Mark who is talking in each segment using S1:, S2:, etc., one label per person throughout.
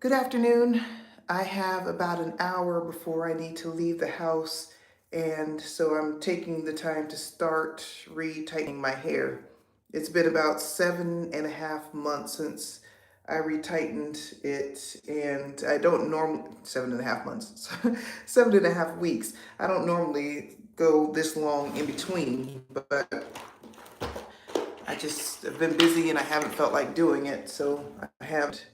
S1: Good afternoon. I have about an hour before I need to leave the house, and so I'm taking the time to start retightening my hair. It's been about 7.5 months since I retightened it, and I don't normally, 7.5 months, 7.5 weeks. I don't normally go this long in between, but I just have been busy and I haven't felt like doing it, so I haven't.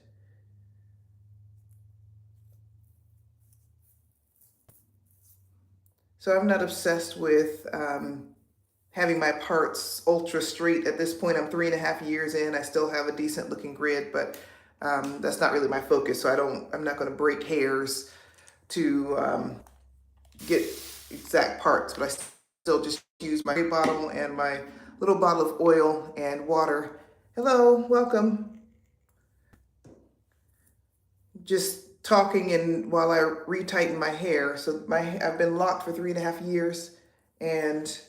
S1: So I'm not obsessed with having my parts ultra straight at this point. I'm 3.5 years in. I still have a decent looking grid, but that's not really my focus. So I'm not going to break hairs to get exact parts, but I still just use my bottle and my little bottle of oil and water. Hello, welcome. Just talking and while I retighten my hair. So I've been locked for 3.5 years, and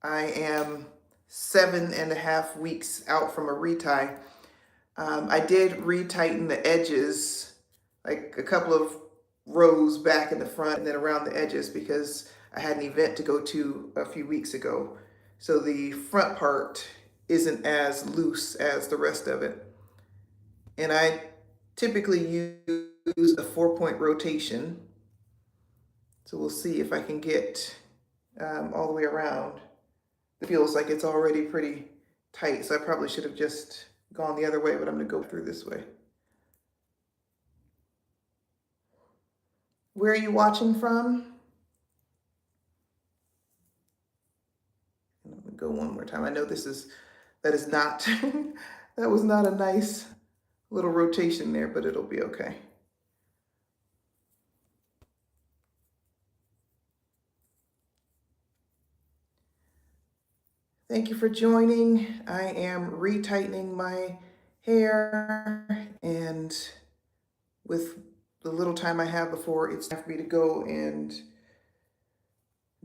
S1: I am 7.5 weeks out from a retie. I did retighten the edges, like a couple of rows back in the front and then around the edges, because I had an event to go to a few weeks ago. So the front part isn't as loose as the rest of it. And I typically use a 4-point rotation. So we'll see if I can get all the way around. It feels like it's already pretty tight, so I probably should have just gone the other way, but I'm going to go through this way. Where are you watching from? I'm going to go one more time. I know that is not, that was not a nice little rotation there, but it'll be okay. Thank you for joining. I am retightening my hair, and with the little time I have before it's time for me to go and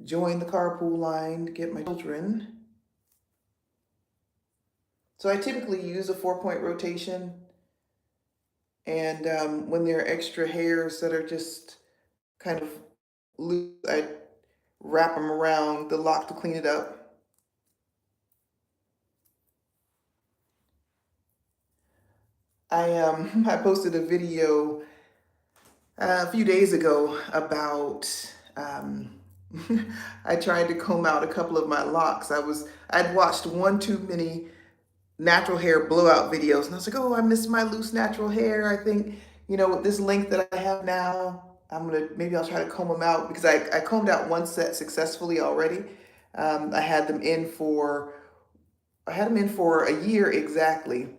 S1: join the carpool line to get my children. So I typically use a 4-point rotation, and when there are extra hairs that are just kind of loose, I wrap them around the lock to clean it up. I posted a video a few days ago about I tried to comb out a couple of my locks. I'd watched one too many natural hair blowout videos, and I was like, oh, I miss my loose natural hair. I think, with this length that I have now, maybe I'll try to comb them out, because I combed out one set successfully already. I had them in for a year exactly,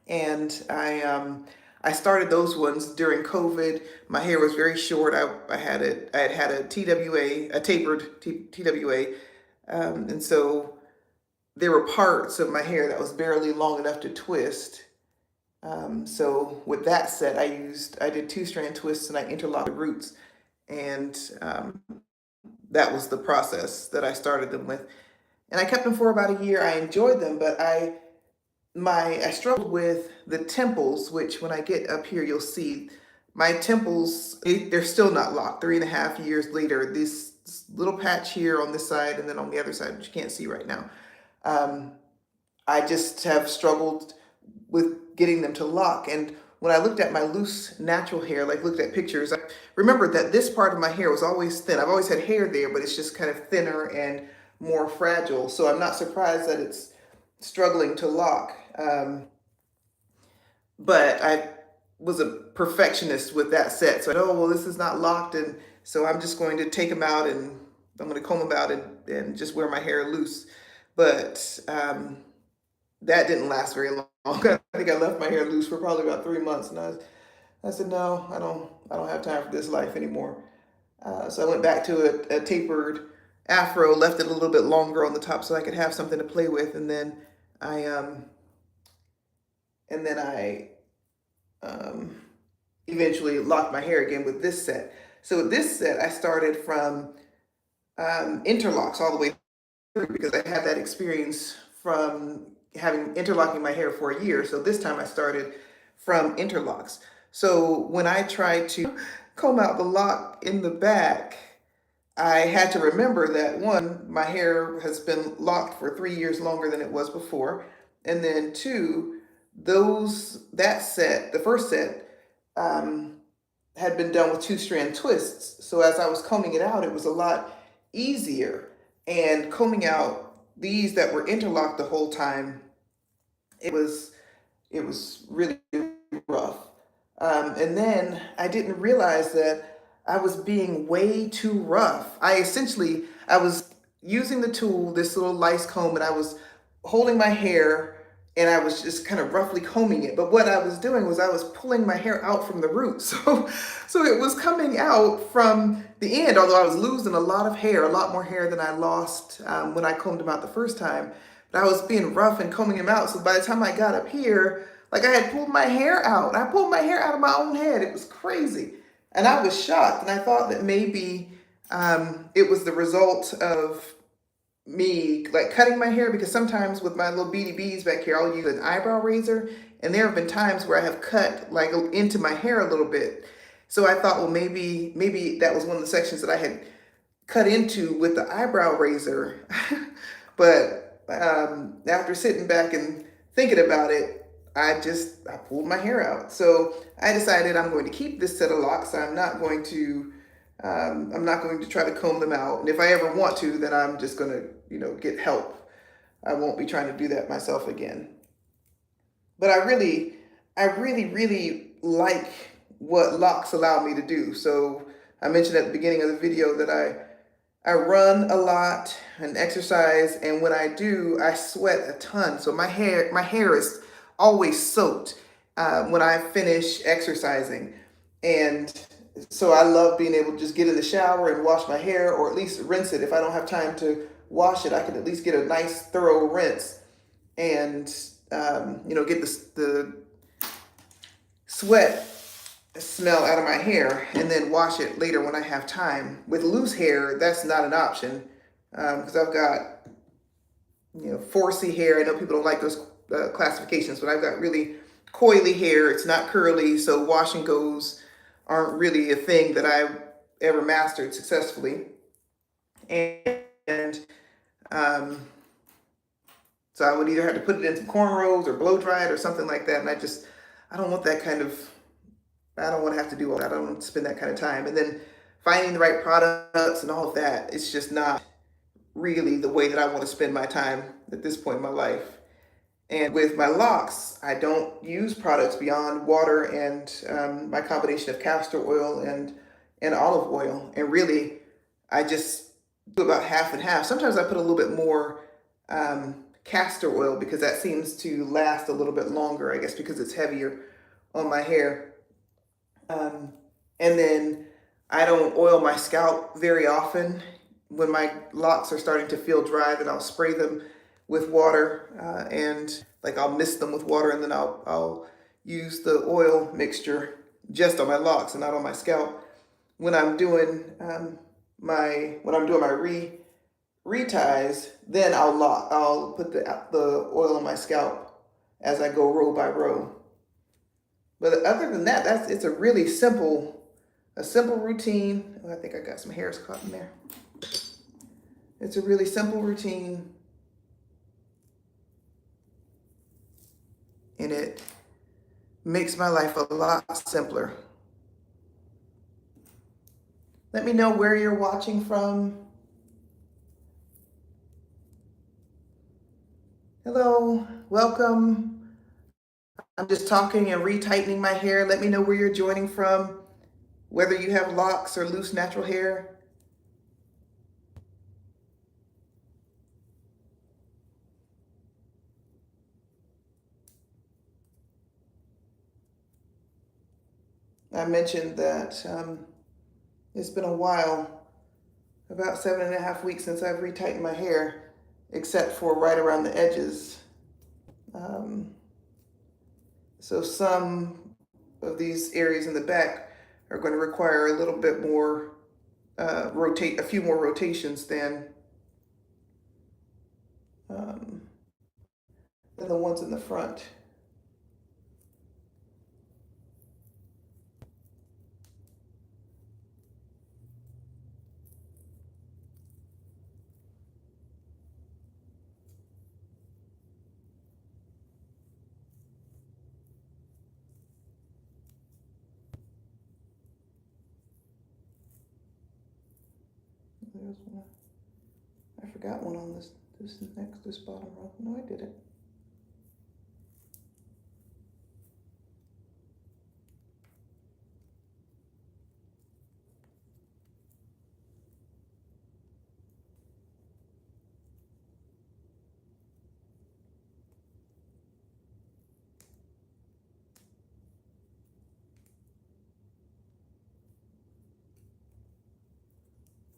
S1: and I started those ones during COVID. My hair was very short. I had a TWA, a tapered TWA, and so there were parts of my hair that was barely long enough to twist. So with that set, I did 2-strand twists and I interlocked the roots, and that was the process that I started them with. And I kept them for about a year. I enjoyed them, but I struggled with the temples, which when I get up here, you'll see my temples, they're still not locked 3.5 years later. This little patch here on this side and then on the other side, which you can't see right now. I just have struggled with getting them to lock. And when I looked at my loose natural hair, like looked at pictures, I remembered that this part of my hair was always thin. I've always had hair there, but it's just kind of thinner and more fragile. So I'm not surprised that it's struggling to lock. But I was a perfectionist with that set. So oh, well, this is not locked. And so I'm just going to take them out, and I'm going to comb them out and just wear my hair loose. But that didn't last very long. I think I left my hair loose for probably about 3 months, and I said, no, I don't have time for this life anymore. So I went back to a tapered afro, left it a little bit longer on the top so I could have something to play with, and then I um, eventually locked my hair again with this set. So with this set, I started from interlocks all the way through, because I had that experience from having interlocking my hair for a year. So this time I started from interlocks. So when I tried to comb out the lock in the back, I had to remember that one, my hair has been locked for 3 years longer than it was before. And then two, that set, the first set, um, had been done with 2-strand twists. So as I was combing it out, it was a lot easier. And combing out these that were interlocked the whole time, it was it was really rough. And then I didn't realize that I was being way too rough. I was using the tool, this little lice comb, and I was holding my hair and I was just kind of roughly combing it. But what I was doing was I was pulling my hair out from the root. So it was coming out from the end, although I was losing a lot of hair, a lot more hair than I lost when I combed them out the first time. But I was being rough and combing them out. So by the time I got up here, like I had pulled my hair out. I pulled my hair out of my own head. It was crazy. And I was shocked. And I thought that maybe it was the result of me like cutting my hair, because sometimes with my little beady bees back here, I'll use an eyebrow razor. And there have been times where I have cut like into my hair a little bit. So I thought, well, maybe that was one of the sections that I had cut into with the eyebrow razor. But after sitting back and thinking about it, I pulled my hair out. So I decided I'm going to keep this set of locks. I'm not going to try to comb them out. And if I ever want to, then I'm just going to, get help. I won't be trying to do that myself again. But I really like what locks allow me to do. So I mentioned at the beginning of the video that I run a lot and exercise, and when I do, I sweat a ton. So my hair is always soaked when I finish exercising. And so I love being able to just get in the shower and wash my hair, or at least rinse it. If I don't have time to wash it, I can at least get a nice thorough rinse and get the sweat smell out of my hair and then wash it later when I have time. With loose hair, that's not an option because I've got 4C hair. I know people don't like those classifications, but I've got really coily hair. It's not curly, so wash and goes aren't really a thing that I've ever mastered successfully. And um, so I would either have to put it in some cornrows or blow dry it or something like that. And I don't want that kind of, I don't want to have to do all that. I don't want to spend that kind of time. And then finding the right products and all of that, it's just not really the way that I want to spend my time at this point in my life. And with my locks, I don't use products beyond water and my combination of castor oil and olive oil. And really, I just do about half and half. Sometimes I put a little bit more castor oil because that seems to last a little bit longer, I guess because it's heavier on my hair. And then I don't oil my scalp very often. When my locks are starting to feel dry, then I'll spray them with water and like I'll mist them with water, and then I'll use the oil mixture just on my locks and not on my scalp. When I'm doing my reties, then I'll put the oil on my scalp as I go row by row. But other than that, it's a really simple routine. Oh, I think I got some hairs caught in there. It's a really simple routine, and it makes my life a lot simpler. Let me know where you're watching from. Hello, welcome. I'm just talking and retightening my hair. Let me know where you're joining from, whether you have locks or loose natural hair. I mentioned that it's been a while, about 7.5 weeks since I've retightened my hair, except for right around the edges. So some of these areas in the back are going to require a little bit more a few more rotations than the ones in the front. else one. I forgot one on this bottom row. No, I didn't.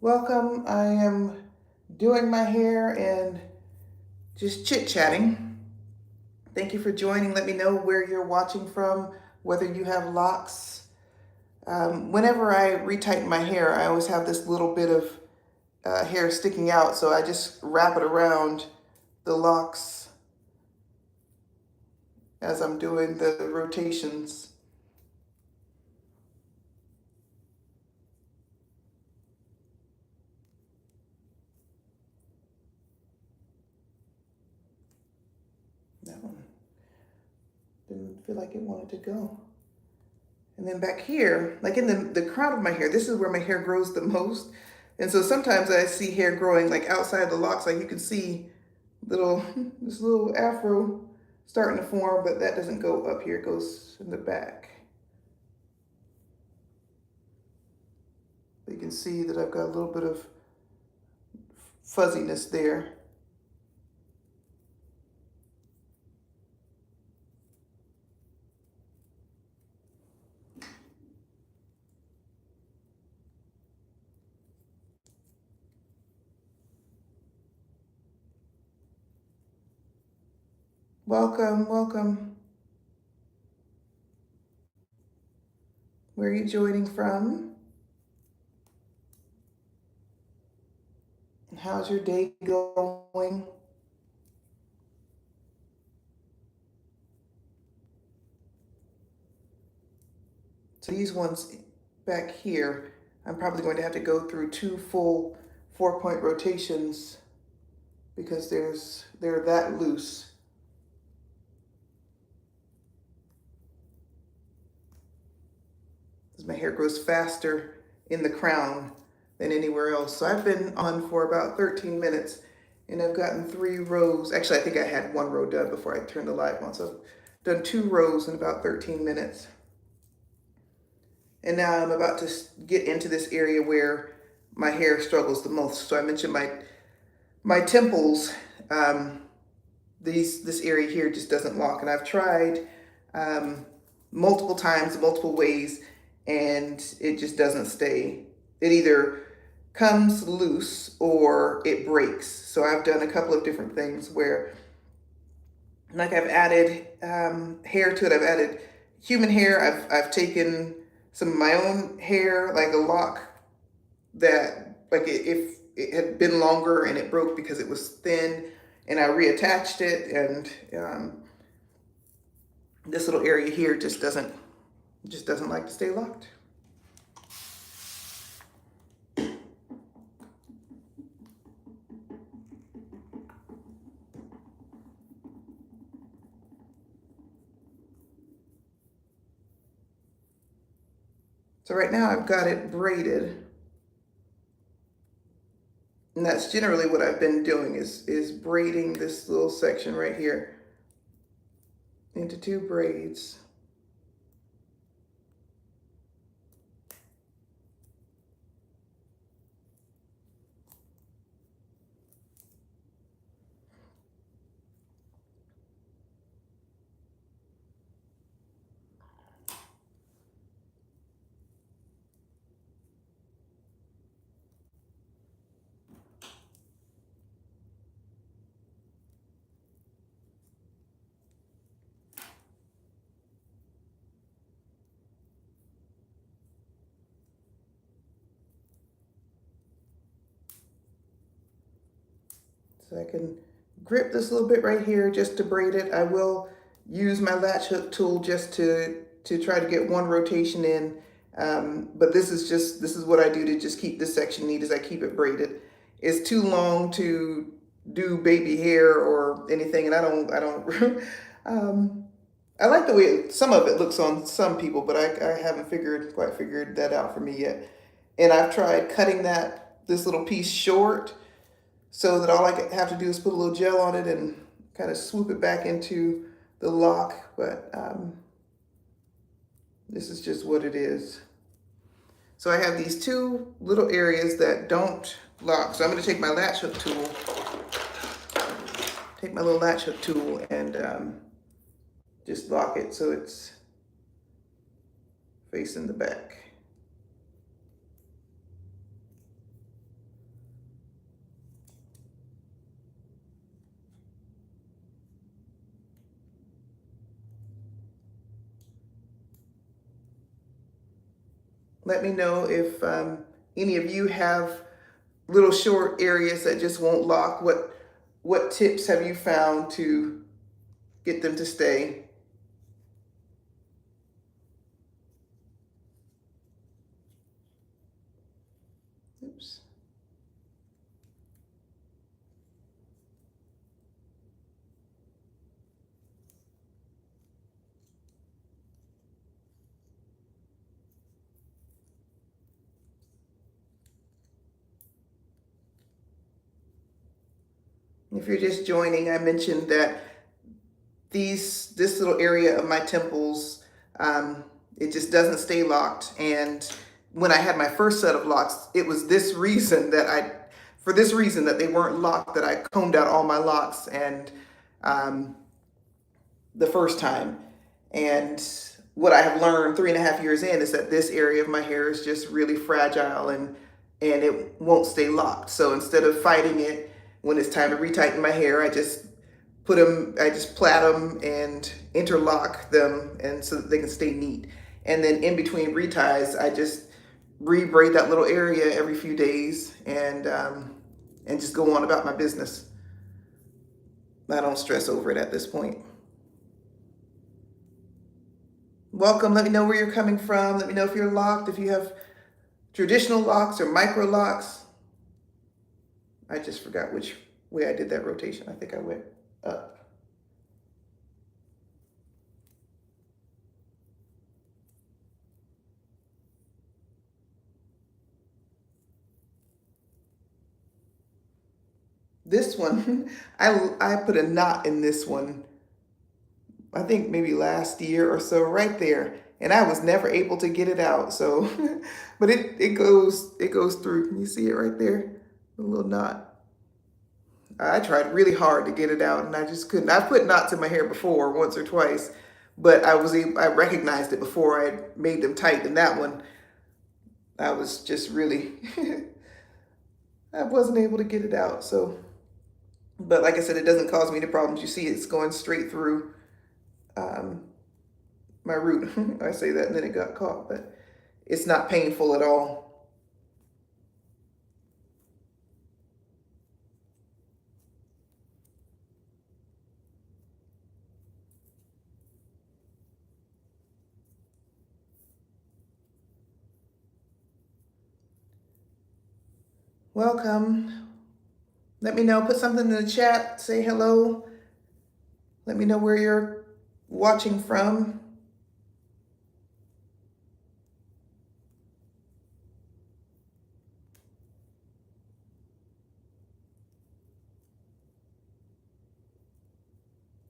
S1: Welcome. I am doing my hair and just chit-chatting. Thank you for joining. Let me know where you're watching from, whether you have locks. Whenever I retighten my hair, I always have this little bit of hair sticking out, so I just wrap it around the locks as I'm doing the rotations. That one didn't feel like it wanted to go. And then back here, like in the crown of my hair, this is where my hair grows the most. And so sometimes I see hair growing like outside the locks, like you can see this little afro starting to form, but that doesn't go up here, it goes in the back. You can see that I've got a little bit of fuzziness there. Welcome, welcome. Where are you joining from? How's your day going? So these ones back here, I'm probably going to have to go through 2 full 4-point rotations because they're that loose. As my hair grows faster in the crown than anywhere else. So I've been on for about 13 minutes and I've gotten 3 rows. Actually, I think I had 1 row done before I turned the light on. So I've done 2 rows in about 13 minutes. And now I'm about to get into this area where my hair struggles the most. So I mentioned my temples, this area here just doesn't lock. And I've tried multiple times, multiple ways, and it just doesn't stay. It either comes loose or it breaks. So I've done a couple of different things where, like, I've added hair to it. I've added human hair. I've taken some of my own hair, like a lock that, like, if it had been longer and it broke because it was thin, and I reattached it, and this little area here just doesn't like to stay locked. So right now I've got it braided. And that's generally what I've been doing is braiding this little section right here into 2 braids. So I can grip this little bit right here just to braid it. I will use my latch hook tool just to try to get 1 rotation in. But this is what I do to just keep this section neat, as I keep it braided. It's too long to do baby hair or anything, and I don't I like the way some of it looks on some people, but I haven't quite figured that out for me yet. And I've tried cutting this little piece short so that all I have to do is put a little gel on it and kind of swoop it back into the lock. But this is just what it is. So I have these two little areas that don't lock. So I'm going to take my latch hook tool, take my little latch hook tool and just lock it so it's facing the back. Let me know if any of you have little short areas that just won't lock. What tips have you found to get them to stay? Oops. If you're just joining, I mentioned that this little area of my temples, it just doesn't stay locked. And when I had my first set of locks, it was for this reason that they weren't locked, that I combed out all my locks and the first time. And what I have learned 3.5 years in is that this area of my hair is just really fragile and it won't stay locked. So instead of fighting it when it's time to retighten my hair, I just plait them and interlock them and so that they can stay neat. And then in between reties, I just re-braid that little area every few days and just go on about my business. I don't stress over it at this point. Welcome. Let me know where you're coming from. Let me know if you're locked, if you have traditional locks or Microlocs. I just forgot which way I did that rotation. I think I went up. This one, I put a knot in this one, I think maybe last year or so, right there. And I was never able to get it out. So, but it goes through. Can you see it right there? A little knot. I tried really hard to get it out and I just couldn't. I've put knots in my hair before, once or twice, but I recognized it before I made them tight. And that one, I was just really, I wasn't able to get it out. So, but like I said, it doesn't cause me any problems. You see it's going straight through my root. I say that and then it got caught, but it's not painful at all. Welcome. Let me know, put something in the chat, say hello. Let me know where you're watching from.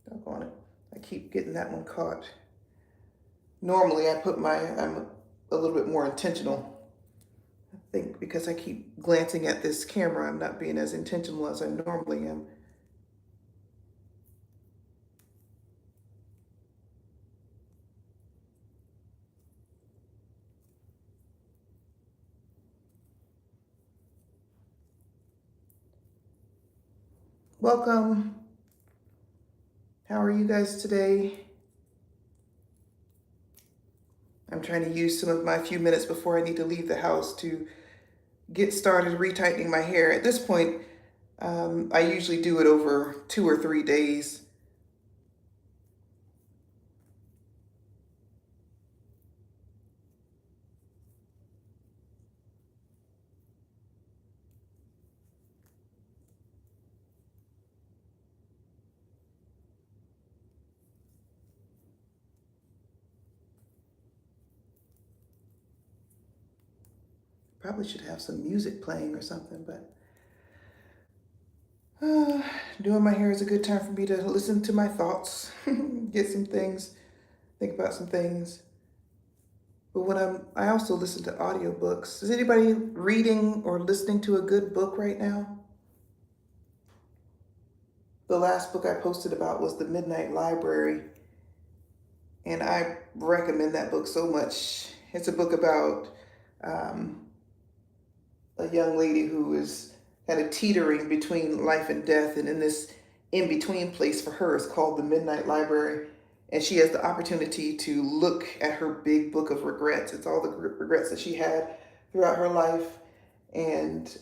S1: Doggone it. I keep getting that one caught. Normally I'm a little bit more intentional. I think because I keep glancing at this camera, I'm not being as intentional as I normally am. Welcome. How are you guys today? I'm trying to use some of my few minutes before I need to leave the house to get started retightening my hair. At this point, I usually do it over 2 or 3 days. Probably should have some music playing or something, but doing my hair is a good time for me to listen to my thoughts, get some things, think about some things. But I also listen to audiobooks. Is anybody reading or listening to a good book right now? The last book I posted about was The Midnight Library, and I recommend that book so much. It's a book about um, a young lady who is kind of teetering between life and death, and in this in-between place for her is called the Midnight Library, and she has the opportunity to look at her big book of regrets. It's all the regrets that she had throughout her life, and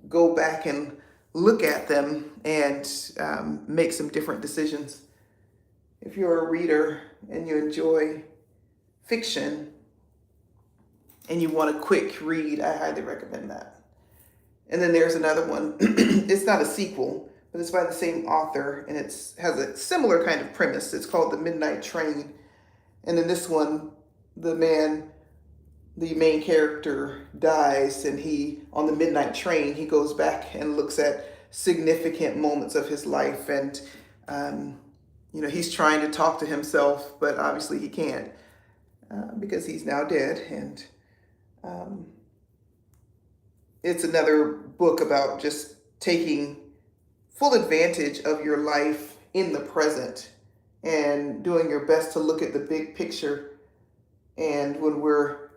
S1: go back and look at them and make some different decisions. If you're a reader and you enjoy fiction and you want a quick read, I highly recommend that. And then there's another one. It's not a sequel, but it's by the same author, and it has a similar kind of premise. It's called The Midnight Train. And in this one, the main character dies, and on the midnight train, he goes back and looks at significant moments of his life. And, he's trying to talk to himself, but obviously he can't because he's now dead. And it's another book about just taking full advantage of your life in the present and doing your best to look at the big picture. And when we're,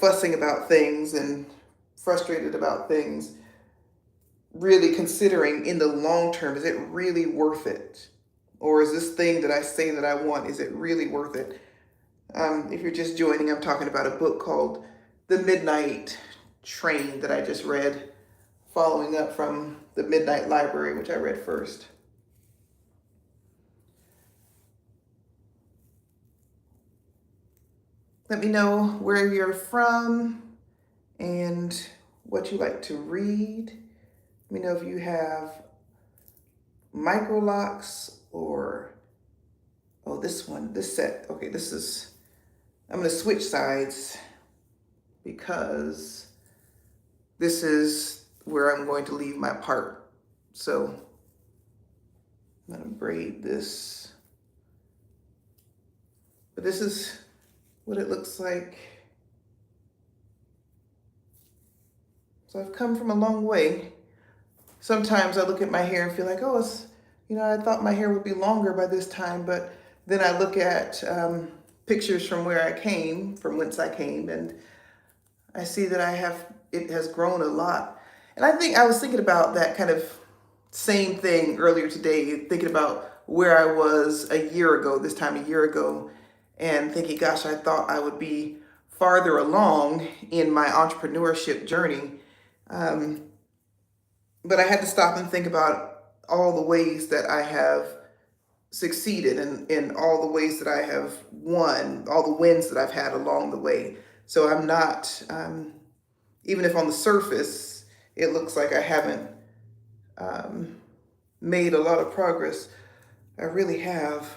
S1: fussing about things and frustrated about things, really considering in the long term, is it really worth it? Or is this thing that I say that I want, is it really worth it? If you're just joining, I'm talking about a book called The Midnight Train that I just read, following up from The Midnight Library, which I read first. Let me know where you're from and what you like to read. Let me know if you have Microlocs or, this set. Okay, I'm going to switch sides because this is where I'm going to leave my part. So I'm going to braid this. But this is what it looks like. So I've come from a long way. Sometimes I look at my hair and feel like, I thought my hair would be longer by this time, but then I look at pictures from from whence I came, and I see that it has grown a lot. And I was thinking about that kind of same thing earlier today, thinking about where I was this time a year ago, and thinking, gosh, I thought I would be farther along in my entrepreneurship journey. But I had to stop and think about all the ways that I have succeeded and all the ways that I have won, all the wins that I've had along the way. So I'm not, even if on the surface, it looks like I haven't made a lot of progress, I really have.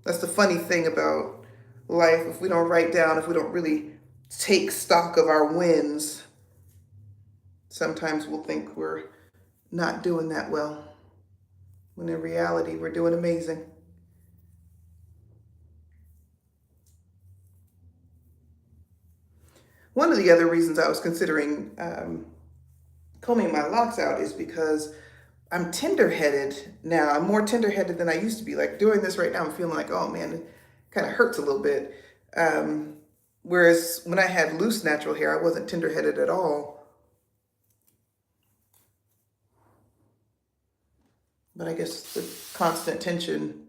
S1: That's the funny thing about life. If we don't if we don't really take stock of our wins, sometimes we'll think we're not doing that well, when in reality, we're doing amazing. One of the other reasons I was considering combing my locks out is because I'm tender-headed now. I'm more tender-headed than I used to be. Like doing this right now, I'm feeling like, oh man, it kind of hurts a little bit. Whereas when I had loose natural hair, I wasn't tender-headed at all. But I guess the constant tension.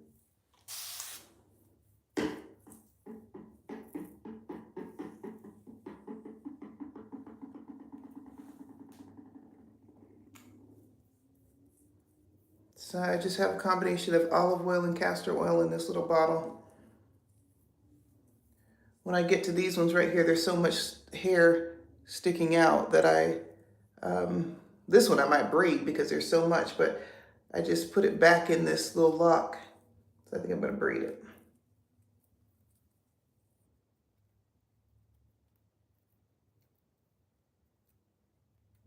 S1: So I just have a combination of olive oil and castor oil in this little bottle. When I get to these ones right here, there's so much hair sticking out that this one I might braid because there's so much, but I just put it back in this little lock. So I think I'm gonna braid it.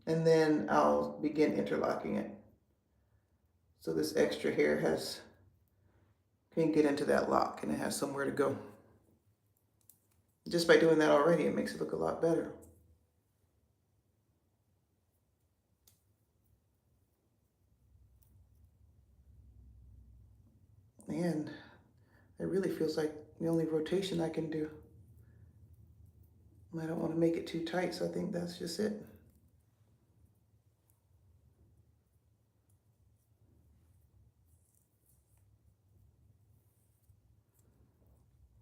S1: And then I'll begin interlocking it. So this extra hair can get into that lock and it has somewhere to go. Just by doing that already, it makes it look a lot better. And it really feels like the only rotation I can do. I don't want to make it too tight, so I think that's just it.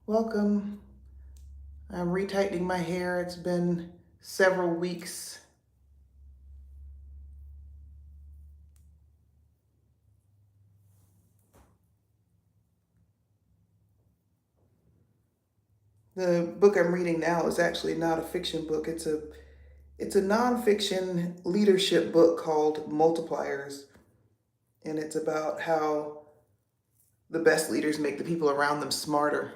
S1: Welcome. I'm retightening my hair. It's been several weeks. The book I'm reading now is actually not a fiction book. It's a nonfiction leadership book called Multipliers, and it's about how the best leaders make the people around them smarter.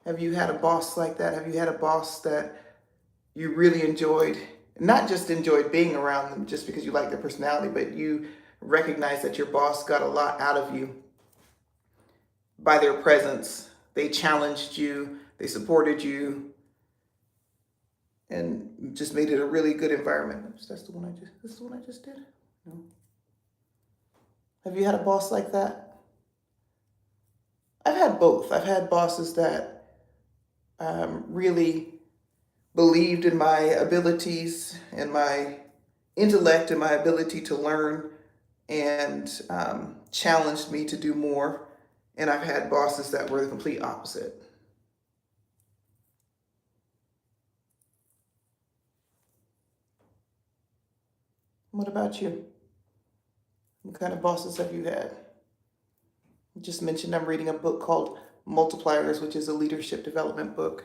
S1: Have you had a boss like that? Have you had a boss that you really enjoyed, not just enjoyed being around them just because you like their personality, but you recognize that your boss got a lot out of you by their presence? They challenged you, they supported you, and just made it a really good environment. That's the one I just did? No. Have you had a boss like that? I've had both. I've had bosses that really believed in my abilities and my intellect and my ability to learn and challenged me to do more. And I've had bosses that were the complete opposite. What about you? What kind of bosses have you had? I just mentioned I'm reading a book called Multipliers, which is a leadership development book.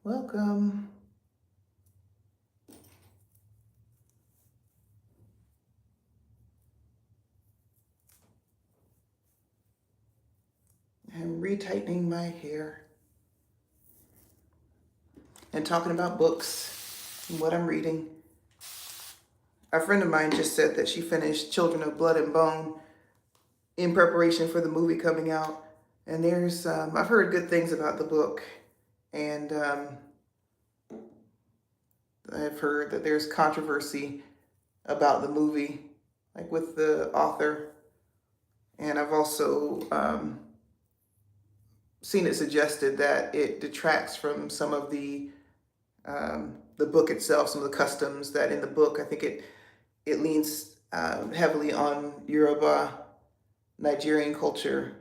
S1: Welcome. I'm retightening my hair and talking about books and what I'm reading. A friend of mine just said that she finished Children of Blood and Bone in preparation for the movie coming out. And there's, I've heard good things about the book. And I've heard that there's controversy about the movie, like with the author. And I've also seen it suggested that it detracts from some of the book itself, some of the customs that in the book. I think it leans heavily on Yoruba, Nigerian culture,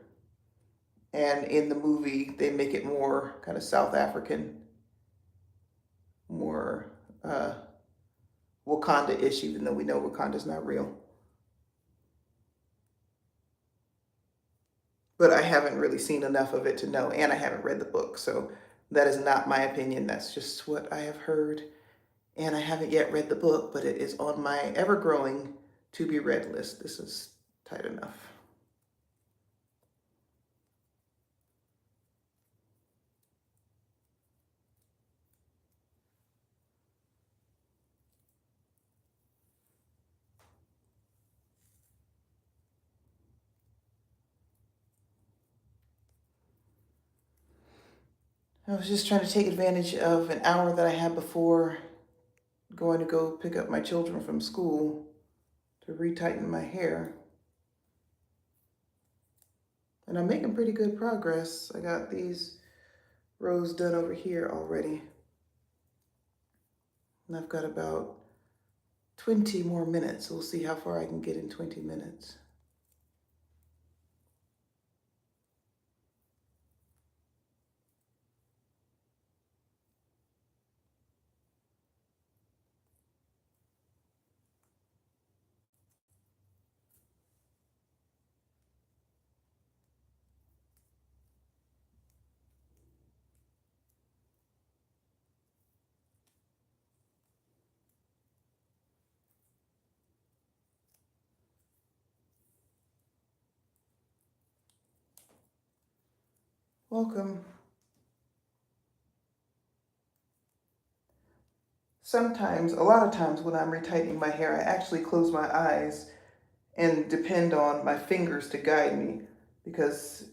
S1: and in the movie they make it more kind of South African, more Wakanda-ish, even though we know Wakanda's not real. But I haven't really seen enough of it to know, and I haven't read the book, so that is not my opinion. That's just what I have heard. And I haven't yet read the book, but it is on my ever-growing to-be-read list. This is tight enough. I was just trying to take advantage of an hour that I had before going to go pick up my children from school to retighten my hair. And I'm making pretty good progress. I got these rows done over here already. And I've got about 20 more minutes. We'll see how far I can get in 20 minutes. Welcome. Sometimes, a lot of times when I'm retightening my hair, I actually close my eyes and depend on my fingers to guide me because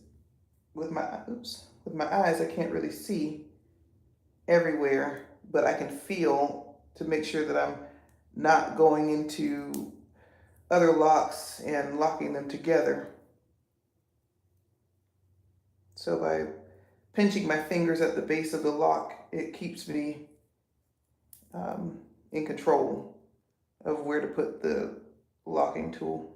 S1: with my eyes I can't really see everywhere, but I can feel to make sure that I'm not going into other locks and locking them together. So by pinching my fingers at the base of the lock, it keeps me um, in control of where to put the locking tool.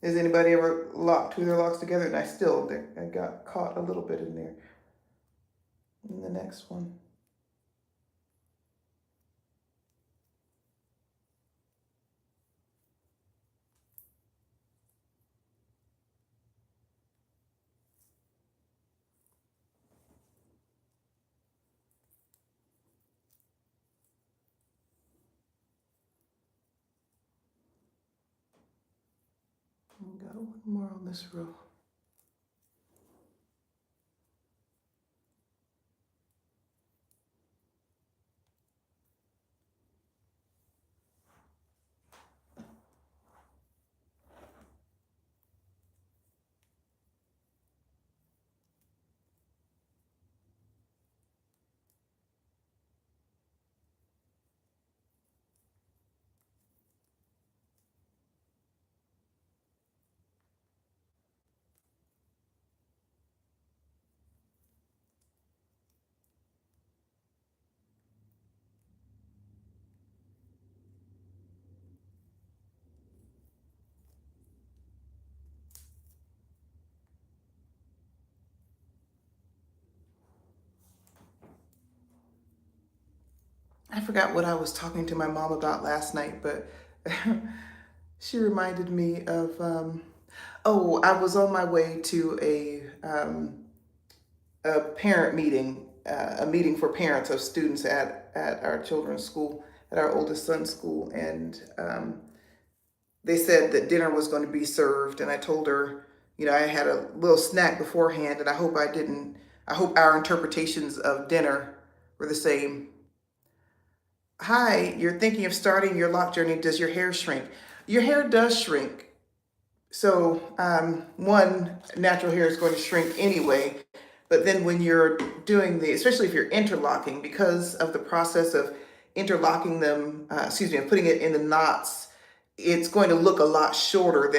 S1: Has anybody ever locked two of their locks together? And I got caught a little bit in there. In the next one. We got one more on this row. I forgot what I was talking to my mom about last night, but she reminded me of, oh, I was on my way to a parent meeting, a meeting for parents of students at our children's school, at our oldest son's school. And they said that dinner was going to be served. And I told her, I had a little snack beforehand, and I hope our interpretations of dinner were the same. Hi, you're thinking of starting your lock journey. Does your hair shrink? Your hair does shrink. So, one, natural hair is going to shrink anyway. But then when you're doing especially if you're interlocking, because of the process of interlocking them, of putting it in the knots, it's going to look a lot shorter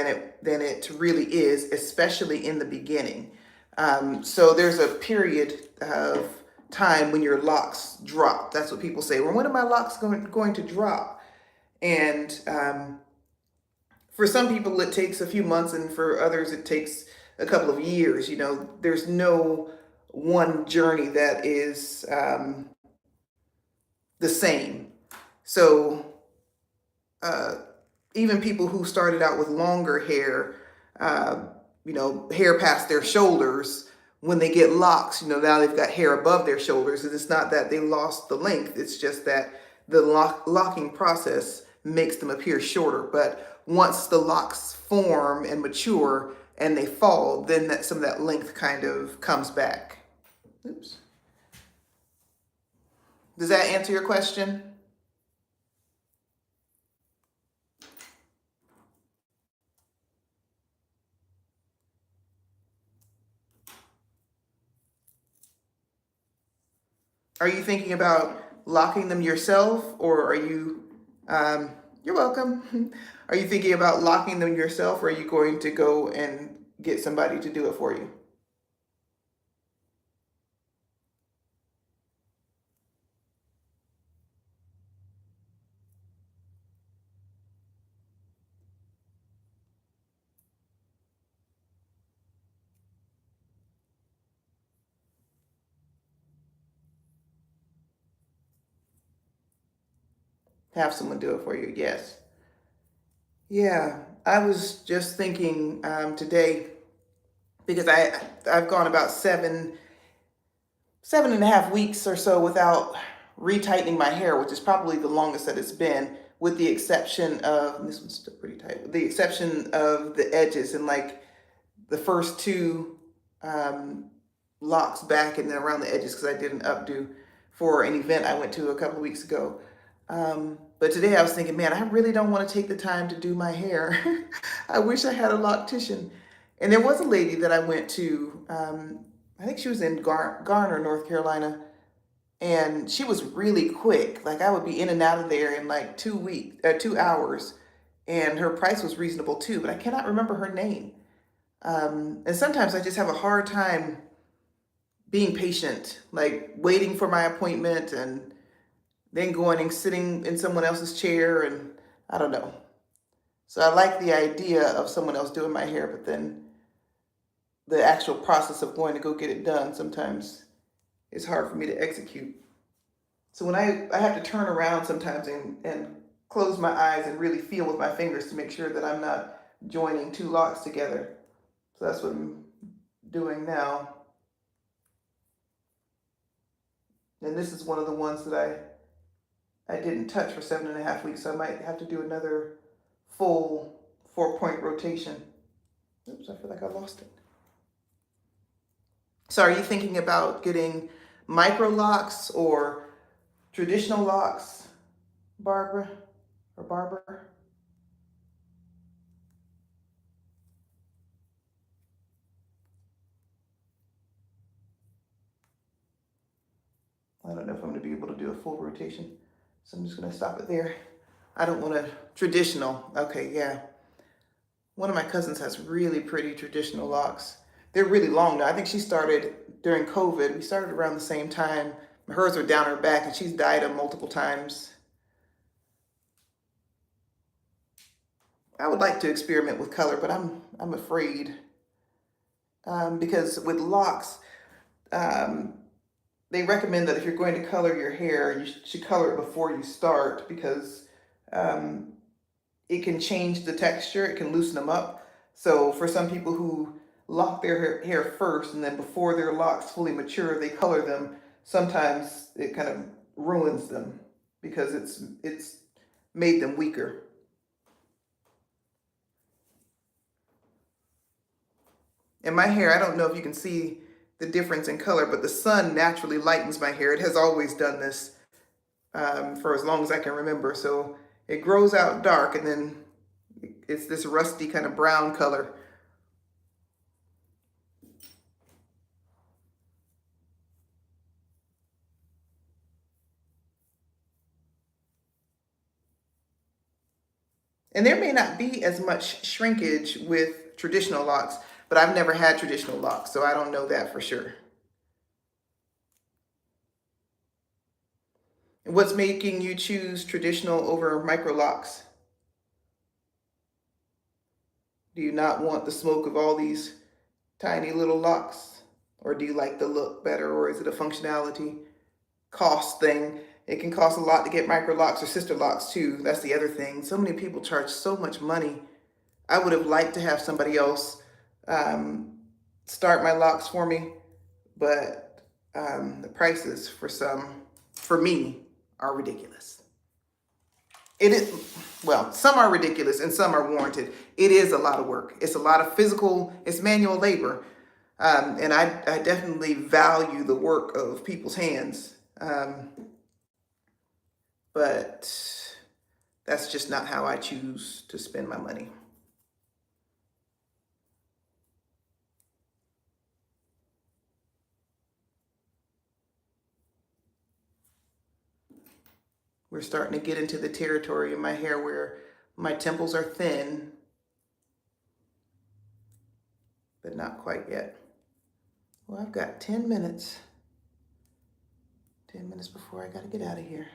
S1: than it really is, especially in the beginning. So there's a period of time when your locks drop. That's what people say. Well, when are my locks going to drop? And for some people, it takes a few months, and for others, it takes a couple of years. There's no one journey that is the same. So uh, even people who started out with longer hair, hair past their shoulders, when they get locks, now they've got hair above their shoulders. And it's not that they lost the length, it's just that the locking process makes them appear shorter. But once the locks form and mature and they fall, then some of that length kind of comes back. Oops. Does that answer your question? Are you thinking about locking them yourself, or are you, you're welcome. Are you thinking about locking them yourself, or are you going to go and get somebody to do it for you? Have someone do it for you, yes. Yeah, I was just thinking today, because I've gone about 7.5 weeks or so without retightening my hair, which is probably the longest that it's been, with the exception of, and this one's still pretty tight, with the exception of the edges and like the first two um, locks back and then around the edges because I did an updo for an event I went to a couple of weeks ago. But today I was thinking, man, I really don't want to take the time to do my hair. I wish I had a loctician. And there was a lady that I went to, I think she was in Garner, North Carolina, and she was really quick. Like I would be in and out of there in like 2 hours, and her price was reasonable too, but I cannot remember her name. And sometimes I just have a hard time being patient, like waiting for my appointment and then going and sitting in someone else's chair, and I don't know. So I like the idea of someone else doing my hair, but then the actual process of going to go get it done sometimes is hard for me to execute. So when I have to turn around sometimes and close my eyes and really feel with my fingers to make sure that I'm not joining two locks together. So that's what I'm doing now. And this is one of the ones that I didn't touch for 7.5 weeks, so I might have to do another full 4-point rotation. Oops, I feel like I lost it. So are you thinking about getting Microlocs or traditional locks, Barbara or Barber? I don't know if I'm going to be able to do a full rotation, so I'm just going to stop it there. I don't want a traditional. Okay, yeah. One of my cousins has really pretty traditional locks. They're really long now. I think she started during COVID. We started around the same time. Hers are down her back, and she's dyed them multiple times. I would like to experiment with color, but I'm afraid because with locks, um, they recommend that if you're going to color your hair, you should color it before you start because um, it can change the texture, it can loosen them up. So for some people who lock their hair first and then before their locks fully mature, they color them, sometimes it kind of ruins them because it's made them weaker. And my hair, I don't know if you can see the difference in color, but the sun naturally lightens my hair. It has always done this for as long as I can remember. So it grows out dark and then it's this rusty kind of brown color. And there may not be as much shrinkage with traditional locks, but I've never had traditional locks, so I don't know that for sure. And what's making you choose traditional over Microlocs? Do you not want the smoke of all these tiny little locks? Or do you like the look better, or is it a functionality cost thing? It can cost a lot to get Microlocs or sister locks too. That's the other thing. So many people charge so much money. I would have liked to have somebody else um, start my locks for me, but the prices for me, are ridiculous. It is, well, some are ridiculous and some are warranted. It is a lot of work. It's a lot of physical, it's manual labor. And I definitely value the work of people's hands. But that's just not how I choose to spend my money. We're starting to get into the territory in my hair where my temples are thin, but not quite yet. Well, I've got 10 minutes. 10 minutes before I gotta get out of here.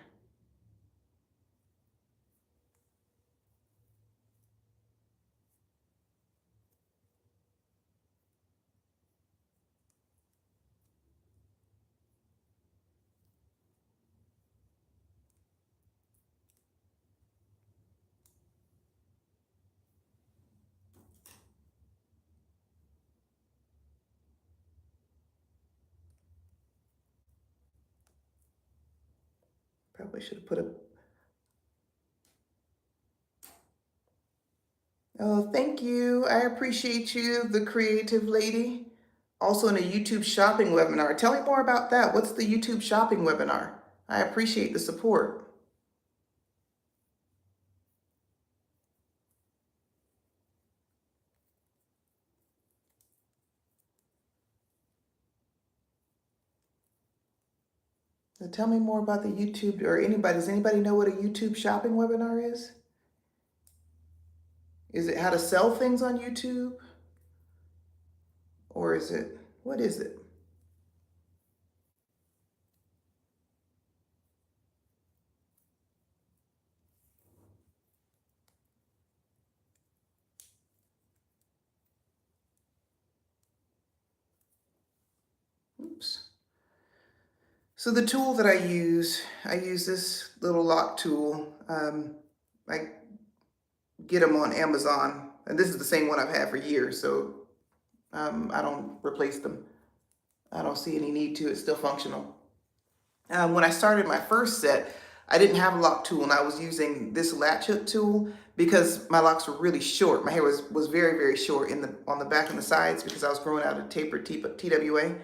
S1: Probably should have put Oh, thank you. I appreciate you, the creative lady. Also in a YouTube shopping webinar. Tell me more about that. What's the YouTube shopping webinar? I appreciate the support. So tell me more about the YouTube, or anybody. Does anybody know what a YouTube shopping webinar is? Is it how to sell things on YouTube? Or is it, what is it? Oops. So the tool that I use this little lock tool. I get them on Amazon, and this is the same one I've had for years, so I don't replace them. I don't see any need to. It's still functional. When I started my first set, I didn't have a lock tool, and I was using this latch hook tool because my locks were really short. My hair was very, very short on the back and the sides because I was growing out a tapered TWA.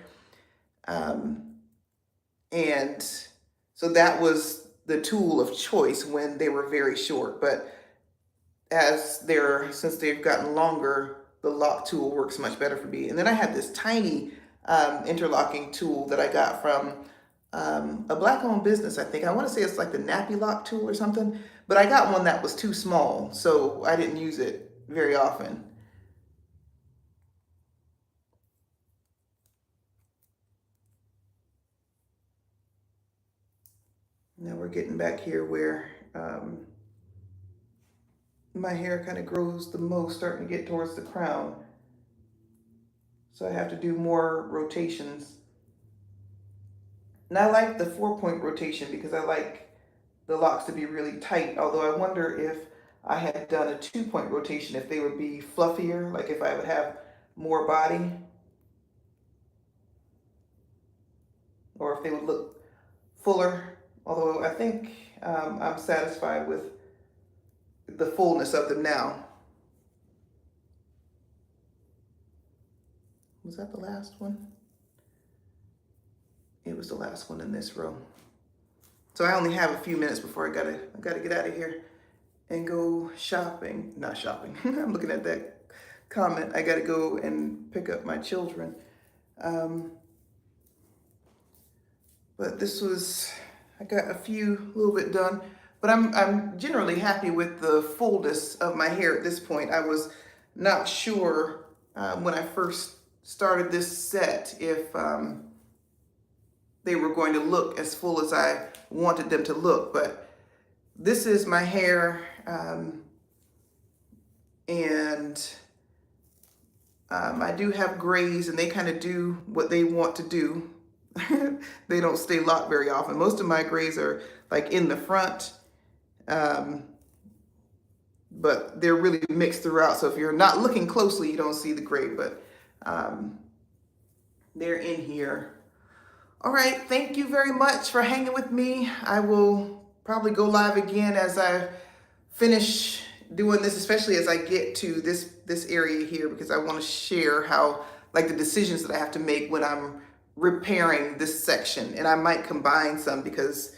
S1: And so that was the tool of choice when they were very short. But since they've gotten longer, the lock tool works much better for me. And then I had this tiny interlocking tool that I got from a black-owned business, I think. I want to say it's like the Nappy Lock tool or something. But I got one that was too small, so I didn't use it very often. Now we're getting back here where my hair kind of grows the most, starting to get towards the crown. So I have to do more rotations. And I like the 4-point rotation because I like the locks to be really tight, although I wonder if I had done a 2-point rotation, if they would be fluffier, like if I would have more body, or if they would look fuller. Although I think I'm satisfied with the fullness of them now. Was that the last one? It was the last one in this row. So I only have a few minutes before I gotta get out of here and go shopping. Not shopping. I'm looking at that comment. I gotta go and pick up my children. But this was, I got a little bit done. But I'm generally happy with the fullness of my hair at this point. I was not sure when I first started this set if they were going to look as full as I wanted them to look. But this is my hair, and I do have grays, and they kind of do what they want to do. They don't stay locked very often. Most of my grays are like in the front, but they're really mixed throughout. So if you're not looking closely, you don't see the gray, but they're in here. All right, thank you very much for hanging with me. I will probably go live again as I finish doing this, especially as I get to this area here, because I want to share how, like, the decisions that I have to make when I'm repairing this section. And I might combine some because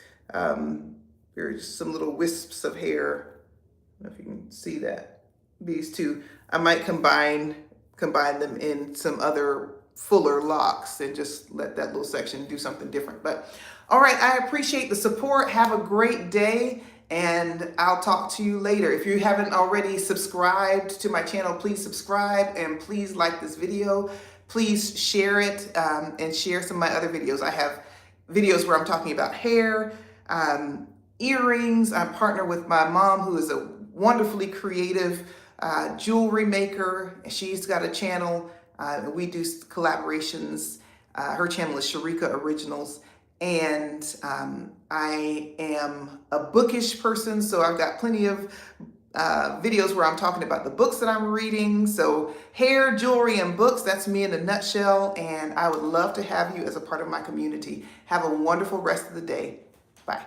S1: there's some little wisps of hair. I don't know if you can see that. These two, I might combine them in some other fuller locks and just let that little section do something different. But all right, I appreciate the support. Have a great day, and I'll talk to you later. If you haven't already subscribed to my channel, please subscribe, and please like this video. Please share it and share some of my other videos. I have videos where I'm talking about hair, earrings. I partner with my mom, who is a wonderfully creative jewelry maker. She's got a channel. We do collaborations. Her channel is Sharika Originals. And I am a bookish person, so I've got plenty of videos where I'm talking about the books that I'm reading. So hair, jewelry, and books, that's me in a nutshell. And I would love to have you as a part of my community. Have a wonderful rest of the day. Bye.